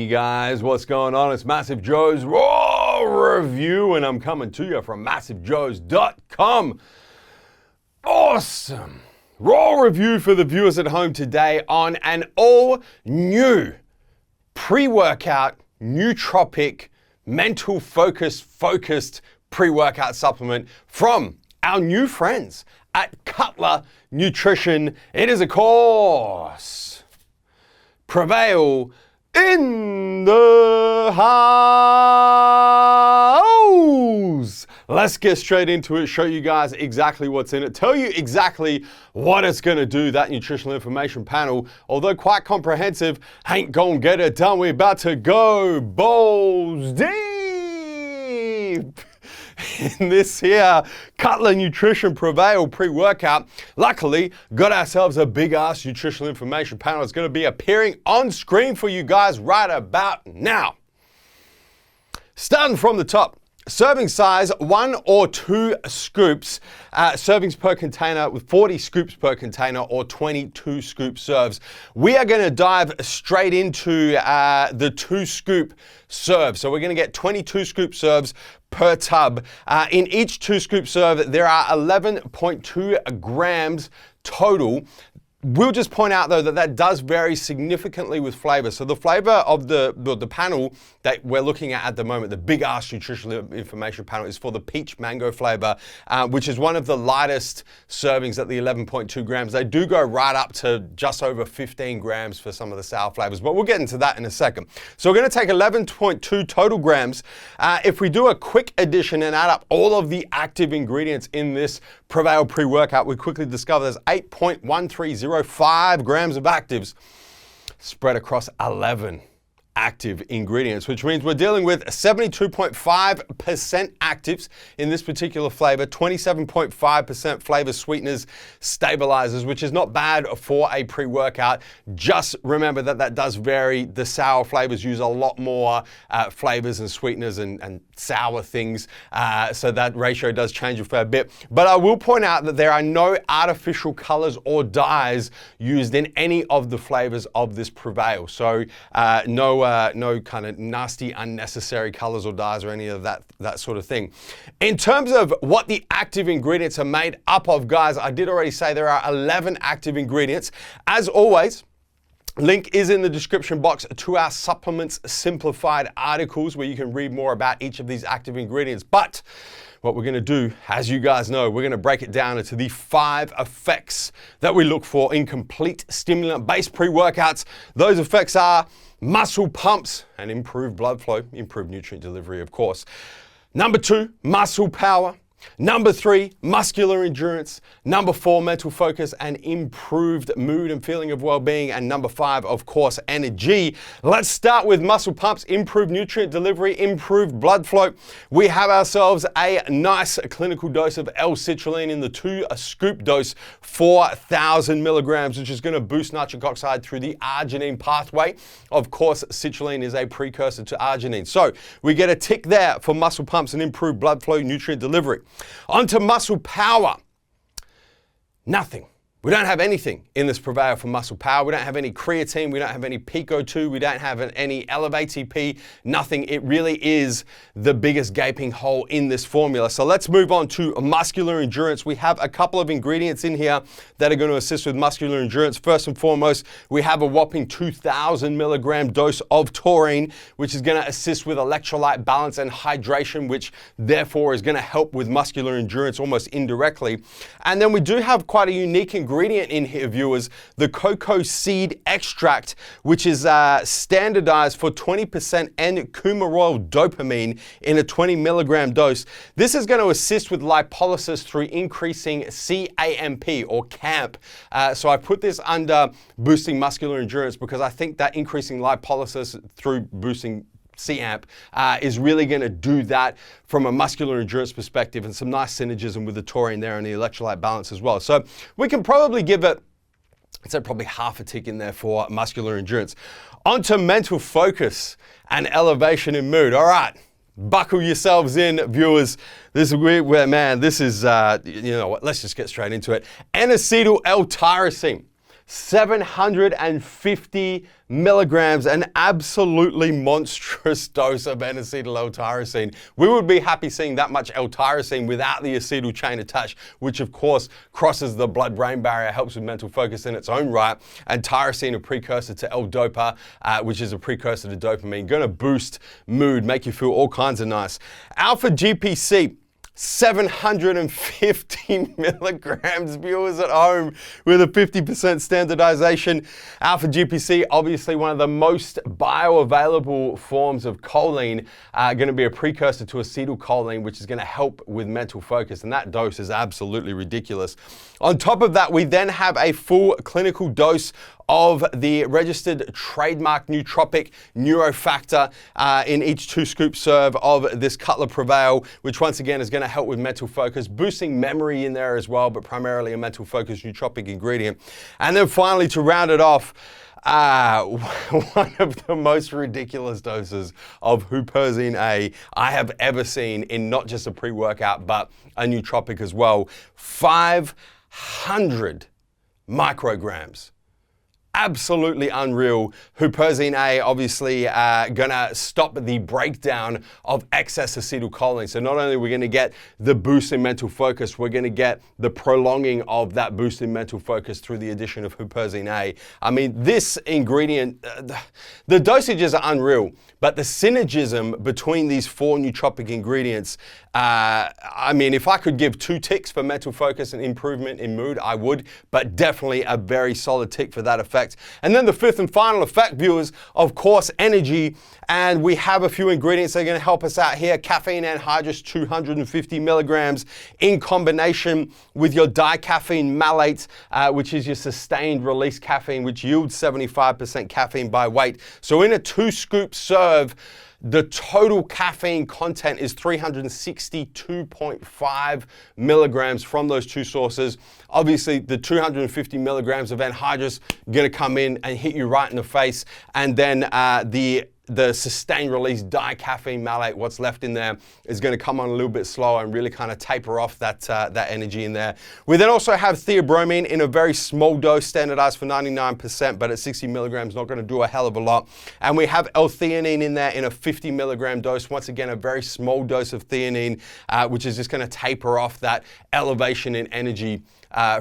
Hey guys, what's going on? It's MassiveJoes Raw Review, and I'm coming to you from MassiveJoes.com. Awesome Raw Review for the viewers at home today on an all-new pre-workout, nootropic, mental focused pre-workout supplement from our new friends at Cutler Nutrition. It is, of course, Prevail in the house. Let's get straight into it, show you guys exactly what's in it, tell you exactly what it's going to do. That nutritional information panel, although quite comprehensive, ain't gonna get it done. We're about to go balls deep in this here Cutler Nutrition Prevail pre-workout. Luckily, got ourselves a big-ass nutritional information panel. It's going to be appearing on screen for you guys right about now. Starting from the top. Serving size, 1 or 2 scoops, servings per container with 40 scoops per container or 22 scoop serves. We are going to dive straight into the 2 scoop serve. So we're going to get 22 scoop serves per tub. In each 2 scoop serve, there are 11.2 grams total. We'll just point out though that does vary significantly with flavor. So the flavor of the panel that we're looking at the moment, the big ass nutritional information panel, is for the peach mango flavor, which is one of the lightest servings at the 11.2 grams. They do go right up to just over 15 grams for some of the sour flavors, but we'll get into that in a second. So we're gonna take 11.2 total grams. If we do a quick addition and add up all of the active ingredients in this Prevail pre-workout, we quickly discover there's 8.1305 grams of actives spread across 11 active ingredients, which means we're dealing with 72.5% actives in this particular flavor, 27.5% flavor sweeteners, stabilizers, which is not bad for a pre-workout. Just remember that does vary. The sour flavors use a lot more flavors and sweeteners and sour things, so that ratio does change a fair bit. But I will point out that there are no artificial colors or dyes used in any of the flavors of this Prevail. So no kind of nasty, unnecessary colors or dyes or any of that sort of thing. In terms of what the active ingredients are made up of, guys, I did already say there are 11 active ingredients. As always, link is in the description box to our supplements simplified articles where you can read more about each of these active ingredients. But what we're going to do, as you guys know, we're going to break it down into the 5 effects that we look for in complete stimulant-based pre-workouts. Those effects are muscle pumps and improved blood flow, improved nutrient delivery, of course. Number 2, muscle power. Number 3, muscular endurance. Number 4, mental focus and improved mood and feeling of well-being. And number 5, of course, energy. Let's start with muscle pumps, improved nutrient delivery, improved blood flow. We have ourselves a nice clinical dose of L-citrulline in the 2 scoop dose, 4,000 milligrams, which is going to boost nitric oxide through the arginine pathway. Of course, citrulline is a precursor to arginine. So we get a tick there for muscle pumps and improved blood flow, nutrient delivery. Onto muscle power. Nothing. We don't have anything in this Prevail for muscle power. We don't have any creatine. We don't have any Pico2. We don't have any Elevate ATP. Nothing. It really is the biggest gaping hole in this formula. So let's move on to muscular endurance. We have a couple of ingredients in here that are going to assist with muscular endurance. First and foremost, we have a whopping 2,000 milligram dose of taurine, which is going to assist with electrolyte balance and hydration, which therefore is going to help with muscular endurance almost indirectly. And then we do have quite a unique ingredient in here, viewers, the cocoa seed extract, which is standardized for 20% N-coumaroyl dopamine in a 20 milligram dose. This is going to assist with lipolysis through increasing CAMP or CAMP. So I put this under boosting muscular endurance because I think that increasing lipolysis through boosting CAMP is really going to do that from a muscular endurance perspective, and some nice synergism with the taurine there and the electrolyte balance as well. So we can probably give it, I'd say, probably half a tick in there for muscular endurance. Onto mental focus and elevation in mood. All right, buckle yourselves in, viewers. This is man. This is you know what? Let's just get straight into it. N-acetyl L-tyrosine. 750 milligrams, an absolutely monstrous dose of N-acetyl L-tyrosine. We would be happy seeing that much L-tyrosine without the acetyl chain attached, which of course crosses the blood-brain barrier, helps with mental focus in its own right, and tyrosine, a precursor to L-dopa, which is a precursor to dopamine, going to boost mood, make you feel all kinds of nice. Alpha GPC, 750 milligrams, viewers at home, with a 50% standardization. Alpha GPC, obviously one of the most bioavailable forms of choline, going to be a precursor to acetylcholine, which is going to help with mental focus, and that dose is absolutely ridiculous. On top of that, we then have a full clinical dose of the registered trademark nootropic neurofactor in each 2-scoop serve of this Cutler Prevail, which once again is going to help with mental focus, boosting memory in there as well, but primarily a mental focus nootropic ingredient. And then finally, to round it off, one of the most ridiculous doses of huperzine A I have ever seen in not just a pre-workout, but a nootropic as well. 500 micrograms. Absolutely unreal. Huperzine A obviously gonna stop the breakdown of excess acetylcholine. So not only are we gonna get the boost in mental focus, we're gonna get the prolonging of that boost in mental focus through the addition of huperzine A. I mean, this ingredient, the dosages are unreal, but the synergism between these 4 nootropic ingredients, I mean, if I could give 2 ticks for mental focus and improvement in mood, I would, but definitely a very solid tick for that effect. And then the 5th and final effect, viewers, of course, energy. And we have a few ingredients that are going to help us out here. Caffeine Anhydrous, 250 milligrams in combination with your dicaffeine malate, which is your sustained release caffeine, which yields 75% caffeine by weight. So in a 2-scoop serve, the total caffeine content is 362.5 milligrams from those 2 sources. Obviously, the 250 milligrams of anhydrous going to come in and hit you right in the face. And then the sustained release dicaffeine malate, what's left in there, is going to come on a little bit slower and really kind of taper off that energy in there. We then also have theobromine in a very small dose, standardized for 99%, but at 60 milligrams, not going to do a hell of a lot. And we have L-theanine in there in a 50 milligram dose. Once again, a very small dose of theanine, which is just going to taper off that elevation in energy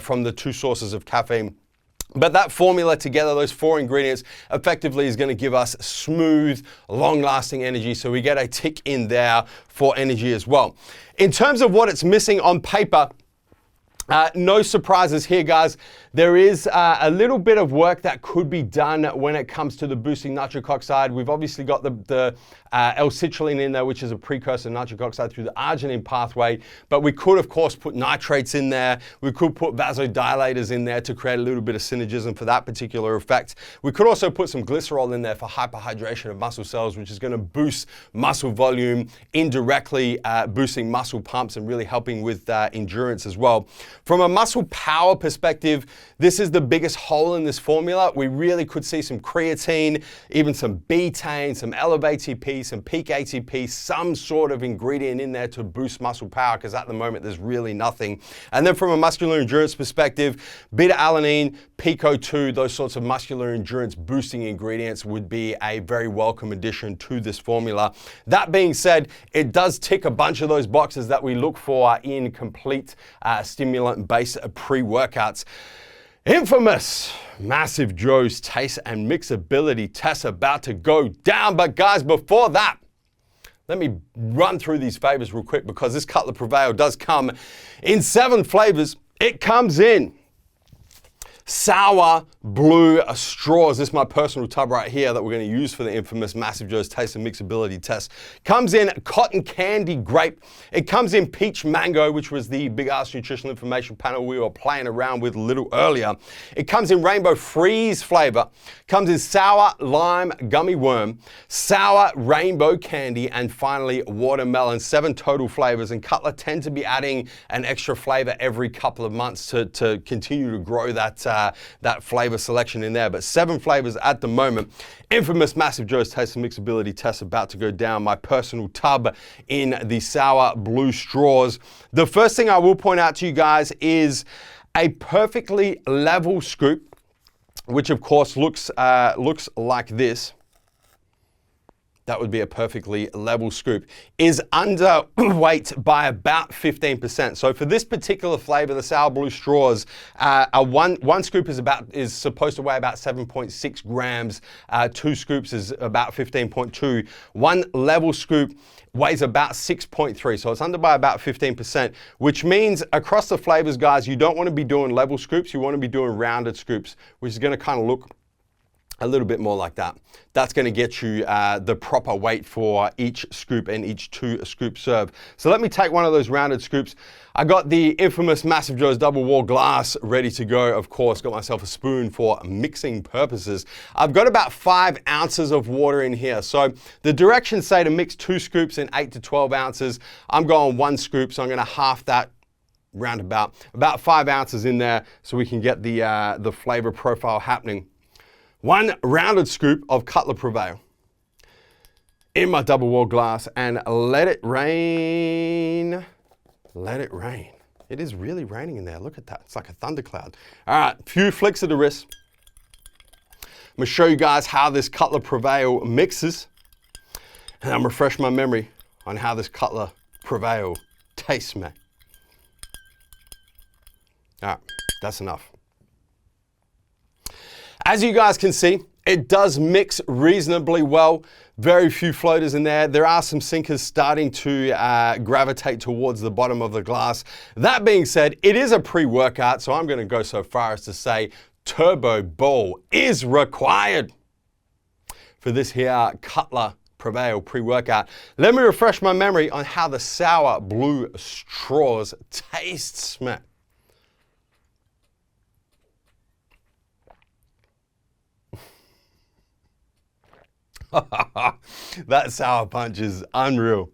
from the 2 sources of caffeine. But that formula together, those 4 ingredients, effectively is going to give us smooth, long-lasting energy. So we get a tick in there for energy as well. In terms of what it's missing on paper, no surprises here, guys. There is a little bit of work that could be done when it comes to the boosting nitric oxide. We've obviously got the L-citrulline in there, which is a precursor to nitric oxide through the arginine pathway. But we could, of course, put nitrates in there. We could put vasodilators in there to create a little bit of synergism for that particular effect. We could also put some glycerol in there for hyperhydration of muscle cells, which is going to boost muscle volume, indirectly boosting muscle pumps and really helping with endurance as well. From a muscle power perspective, this is the biggest hole in this formula. We really could see some creatine, even some betaine, some eleva-ATP, some peak ATP, some sort of ingredient in there to boost muscle power, because at the moment there's really nothing. And then from a muscular endurance perspective, beta-alanine, PICO2, those sorts of muscular endurance boosting ingredients would be a very welcome addition to this formula. That being said, it does tick a bunch of those boxes that we look for in complete stimulant-based pre-workouts. Infamous MassiveJoes taste and mixability tests about to go down. But guys, before that, let me run through these flavors real quick, because this Cutler Prevail does come in 7 flavors. It comes in sour blue straws. This is my personal tub right here that we're going to use for the infamous MassiveJoes taste and mixability test. Comes in cotton candy grape. It comes in peach mango, which was the big ass nutritional information panel we were playing around with a little earlier. It comes in rainbow freeze flavor. Comes in sour lime gummy worm, sour rainbow candy, and finally watermelon. 7 total flavors, and Cutler tend to be adding an extra flavor every couple of months to continue to grow that flavor selection in there. But 7 flavors at the moment. Infamous MassiveJoes taste and mixability test about to go down. My personal tub in the sour blue straws. The first thing I will point out to you guys is a perfectly level scoop which of course looks like this. That would be a perfectly level scoop, is underweight by about 15%. So for this particular flavor, the sour blue straws, one scoop is supposed to weigh about 7.6 grams. 2 scoops is about 15.2. One level scoop weighs about 6.3, so it's under by about 15%, which means across the flavors, guys, you don't want to be doing level scoops, you want to be doing rounded scoops, which is going to kind of look a little bit more like that. That's going to get you the proper weight for each scoop and each 2 scoop serve. So let me take one of those rounded scoops. I got the infamous MassiveJoes double wall glass ready to go. Of course, got myself a spoon for mixing purposes. I've got about 5 ounces of water in here. So the directions say to mix 2 scoops in 8 to 12 ounces. I'm going 1 scoop, so I'm going to half that, round about 5 ounces in there, so we can get the flavor profile happening. 1 rounded scoop of Cutler Prevail in my double wall glass, and let it rain. Let it rain. It is really raining in there. Look at that. It's like a thundercloud. All right, few flicks of the wrist. I'm gonna show you guys how this Cutler Prevail mixes, and I'm gonna refresh my memory on how this Cutler Prevail tastes, man. All right, that's enough. As you guys can see, it does mix reasonably well. Very few floaters in there. There are some sinkers starting to gravitate towards the bottom of the glass. That being said, it is a pre-workout, so I'm gonna go so far as to say Turbo Bowl is required for this here Cutler Prevail pre-workout. Let me refresh my memory on how the sour blue straws tastes, man. That sour punch is unreal.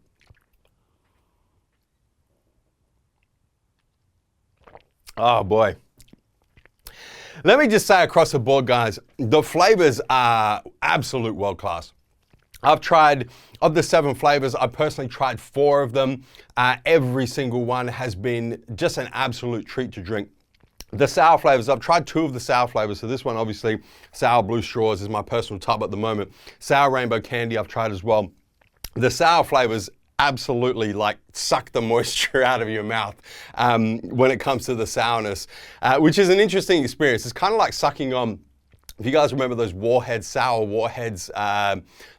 Oh boy. Let me just say across the board, guys, the flavors are absolute world class. I've tried, of the 7 flavors, I personally tried 4 of them. Every single one has been just an absolute treat to drink. The sour flavors, I've tried 2 of the sour flavors. So this one, obviously, sour blue straws is my personal top at the moment. Sour rainbow candy, I've tried as well. The sour flavors absolutely like suck the moisture out of your mouth when it comes to the sourness, which is an interesting experience. It's kind of like sucking on, if you guys remember those Warheads, sour Warheads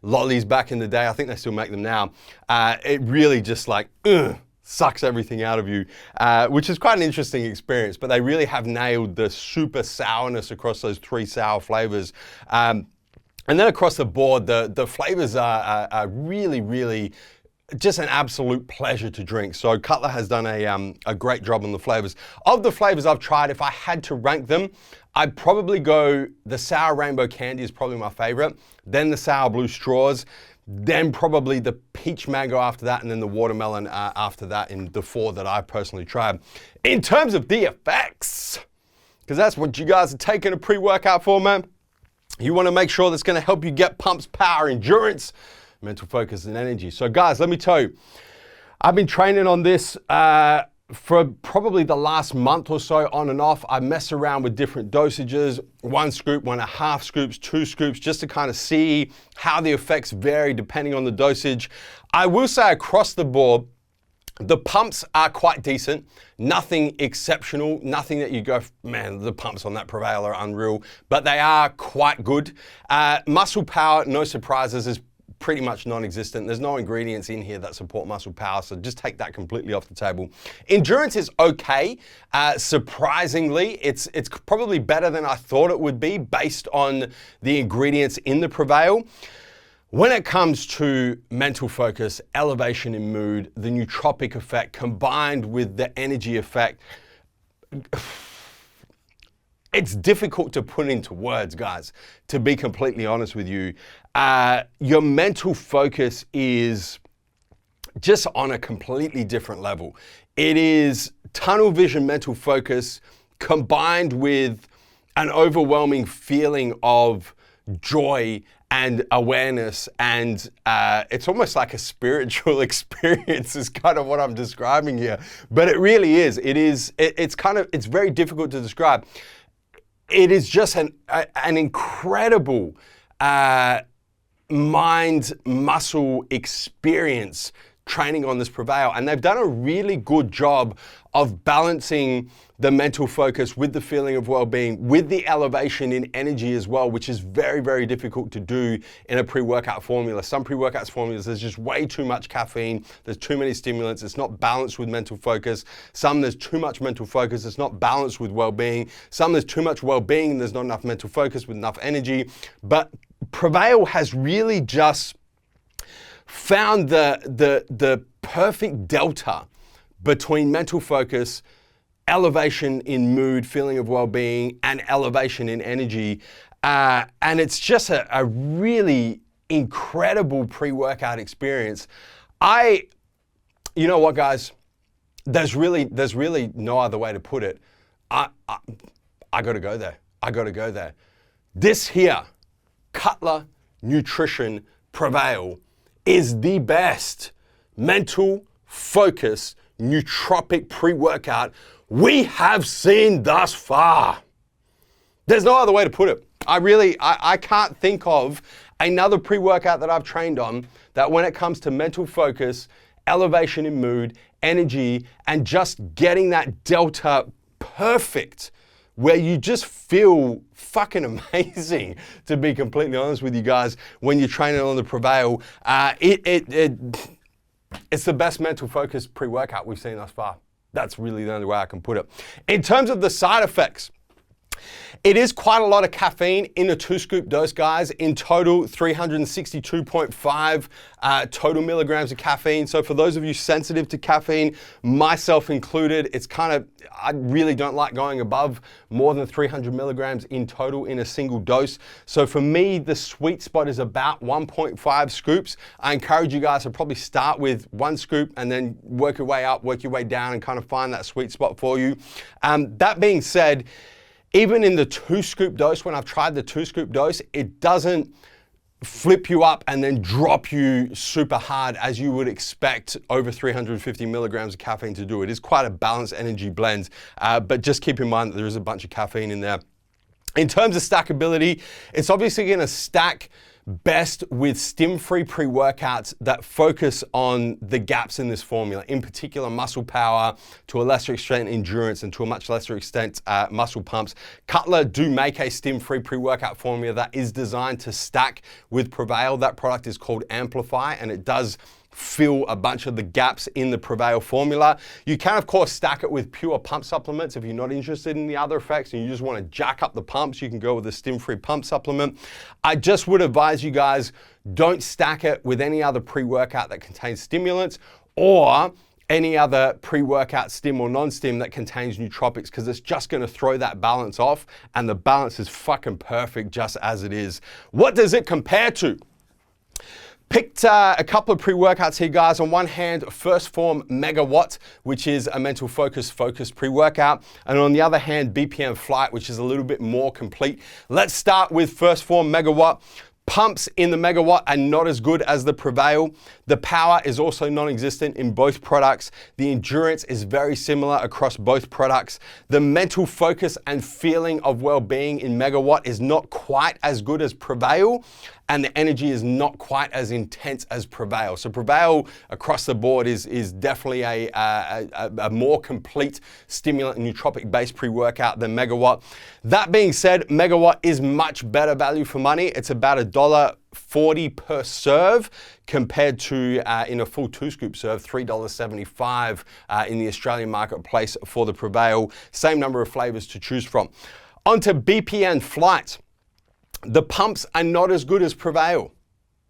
lollies back in the day, I think they still make them now. It really just like, sucks everything out of you, which is quite an interesting experience, but they really have nailed the super sourness across those 3 sour flavors. And then across the board, the flavors are really, really just an absolute pleasure to drink. So Cutler has done a great job on the flavors. Of the flavors I've tried, if I had to rank them, I'd probably go the sour rainbow candy is probably my favorite, then the sour blue straws, then probably the peach mango after that, and then the watermelon after that in the 4 that I personally tried. In terms of the effects, because that's what you guys are taking a pre-workout for, man. You want to make sure that's going to help you get pumps, power, endurance, mental focus, and energy. So guys, let me tell you, I've been training on this for probably the last month or so, on and off. I mess around with different dosages, 1 scoop, 1.5 scoops, 2 scoops, just to kind of see how the effects vary depending on the dosage. I will say across the board, the pumps are quite decent, nothing exceptional, nothing that you go, man, the pumps on that Prevail are unreal, but they are quite good. Muscle power, no surprises, is pretty much non-existent. There's no ingredients in here that support muscle power, so just take that completely off the table. Endurance is okay. Surprisingly, it's probably better than I thought it would be based on the ingredients in the Prevail. When it comes to mental focus, elevation in mood, the nootropic effect combined with the energy effect, it's difficult to put into words, guys, to be completely honest with you. Your mental focus is just on a completely different level. It is tunnel vision mental focus combined with an overwhelming feeling of joy and awareness, and it's almost like a spiritual experience is kind of what I'm describing here. But it really is. It's very difficult to describe. it is just an incredible mind muscle experience training on this Prevail, and they've done a really good job of balancing the mental focus with the feeling of well-being, with the elevation in energy as well, which is very, very difficult to do in a pre-workout formula. Some pre-workout formulas, there's just way too much caffeine, there's too many stimulants, it's not balanced with mental focus. Some, there's too much mental focus, it's not balanced with well-being. Some, there's too much well-being and there's not enough mental focus with enough energy. But Prevail has really just found the perfect delta between mental focus, elevation in mood, feeling of well-being, and elevation in energy. And it's just a really incredible pre-workout experience. You know what, guys? There's really no other way to put it. I gotta go there. I gotta go there. This here, Cutler Nutrition Prevail, is the best mental focus nootropic pre-workout we have seen thus far. There's no other way to put it. I can't think of another pre-workout that I've trained on that when it comes to mental focus, elevation in mood, energy, and just getting that delta perfect, where you just feel fucking amazing, to be completely honest with you guys, when you're training on the Prevail. It's the best mental focus pre-workout we've seen thus far. That's really the only way I can put it. In terms of the side effects, it is quite a lot of caffeine in a 2-scoop dose, guys. In total, 362.5 total milligrams of caffeine. So for those of you sensitive to caffeine, myself included, it's kind of, I really don't like going above more than 300 milligrams in total in a single dose. So for me, the sweet spot is about 1.5 scoops. I encourage you guys to probably start with 1 scoop and then work your way up, work your way down, and kind of find that sweet spot for you. That being said, even in the 2-scoop dose, when I've tried the 2-scoop dose, it doesn't flip you up and then drop you super hard as you would expect over 350 milligrams of caffeine to do. It is quite a balanced energy blend, but just keep in mind that there is a bunch of caffeine in there. In terms of stackability, it's obviously going to stack best with stim-free pre-workouts that focus on the gaps in this formula, in particular muscle power, to a lesser extent endurance, and to a much lesser extent muscle pumps. Cutler do make a stim-free pre-workout formula that is designed to stack with Prevail. That product is called Amplify, and it does fill a bunch of the gaps in the Prevail formula. You can, of course, stack it with pure pump supplements. If you're not interested in the other effects and you just want to jack up the pumps, you can go with a stim-free pump supplement. I just would advise you guys, don't stack it with any other pre-workout that contains stimulants or any other pre-workout stim or non-stim that contains nootropics, because it's just going to throw that balance off, and the balance is fucking perfect just as it is. What does it compare to? Picked a couple of pre-workouts here, guys. On one hand, First Form Megawatt, which is a mental focused pre-workout. And on the other hand, BPM Flight, which is a little bit more complete. Let's start with First Form Megawatt. Pumps in the Megawatt are not as good as the Prevail. The power is also non-existent in both products. The endurance is very similar across both products. The mental focus and feeling of well-being in Megawatt is not quite as good as Prevail, and the energy is not quite as intense as Prevail. So Prevail across the board is definitely a more complete stimulant and nootropic-based pre-workout than Megawatt. That being said, Megawatt is much better value for money. It's about $1.40 per serve compared to, in a full 2-scoop serve, $3.75 in the Australian marketplace for the Prevail. Same number of flavors to choose from. Onto BPM Flight. The pumps are not as good as Prevail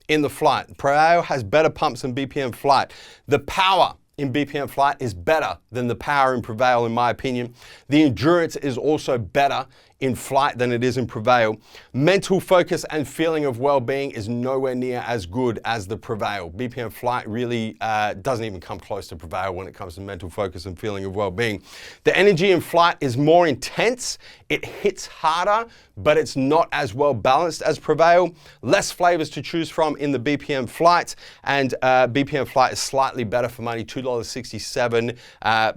in the Flight. Prevail has better pumps than BPM Flight. The power in BPM Flight is better than the power in Prevail, in my opinion. The endurance is also better in Flight than it is in Prevail. Mental focus and feeling of well-being is nowhere near as good as the Prevail. BPM Flight really doesn't even come close to Prevail when it comes to mental focus and feeling of well-being. The energy in Flight is more intense. It hits harder, but it's not as well balanced as Prevail. Less flavors to choose from in the BPM Flight, and BPM Flight is slightly better for money, $2.67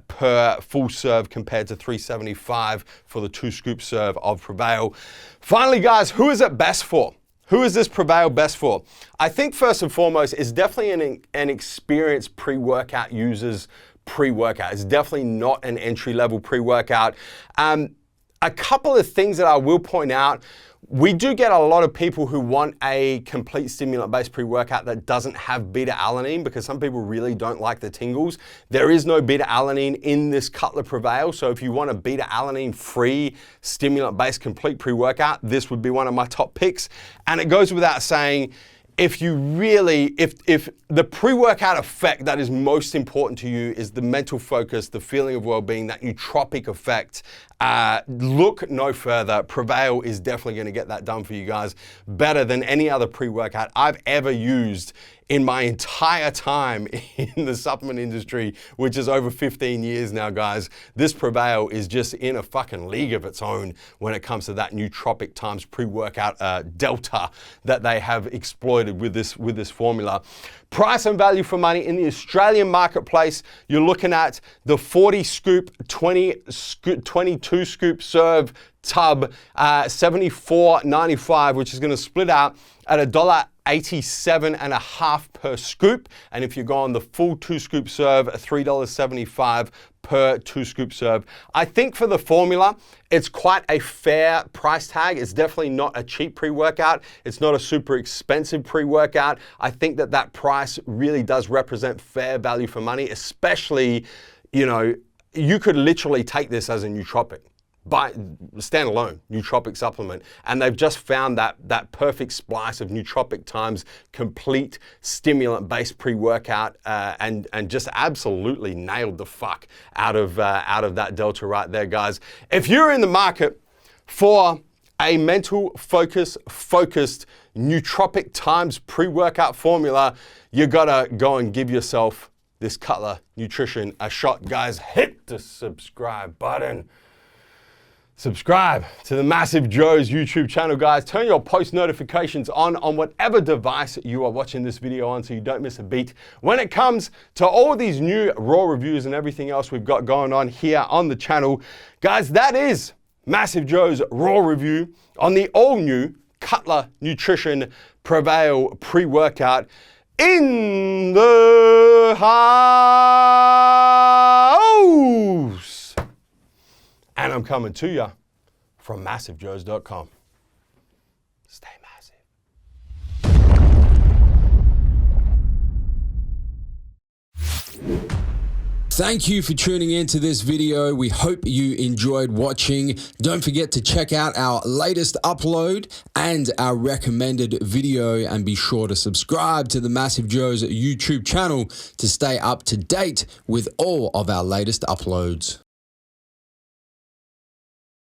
per full serve compared to $3.75 for the 2-scoop serve. serve of Prevail. Finally, guys, who is it best for? Who is this Prevail best for? I think first and foremost, it's definitely an experienced pre-workout user's pre-workout. It's definitely not an entry-level pre-workout. A couple of things that I will point out. We do get a lot of people who want a complete stimulant-based pre-workout that doesn't have beta-alanine, because some people really don't like the tingles. There is no beta-alanine in this Cutler Prevail, so if you want a beta-alanine-free stimulant-based complete pre-workout, this would be one of my top picks. And it goes without saying, if the pre-workout effect that is most important to you is the mental focus, the feeling of well-being, that nootropic effect, look no further. Prevail is definitely going to get that done for you guys better than any other pre-workout I've ever used in my entire time in the supplement industry, which is over 15 years now, guys. This Prevail is just in a fucking league of its own when it comes to that nootropic times pre-workout delta that they have exploited with this formula. Price and value for money in the Australian marketplace, you're looking at the 40 scoop, 22 scoop serve tub, $74.95, which is going to split out at $1.87.5 per scoop. And if you go on the full 2 scoop serve, $3.75 per 2 scoop serve. I think for the formula, it's quite a fair price tag. It's definitely not a cheap pre-workout. It's not a super expensive pre-workout. I think that price really does represent fair value for money, especially, you could literally take this as a nootropic. By standalone nootropic supplement, and they've just found that perfect splice of nootropic times complete stimulant-based pre-workout, and just absolutely nailed the fuck out of that delta right there, guys. If you're in the market for a mental focused nootropic times pre-workout formula, you gotta go and give yourself this Cutler Nutrition a shot, guys. Hit the subscribe button. Subscribe to the MassiveJoes YouTube channel, guys. Turn your post notifications on whatever device you are watching this video on so you don't miss a beat. When it comes to all these new raw reviews and everything else we've got going on here on the channel, guys, that is MassiveJoes raw review on the all-new Cutler Nutrition Prevail pre-workout in the house. And I'm coming to you from MassiveJoes.com. Stay massive. Thank you for tuning in to this video. We hope you enjoyed watching. Don't forget to check out our latest upload and our recommended video, and be sure to subscribe to the MassiveJoes YouTube channel to stay up to date with all of our latest uploads.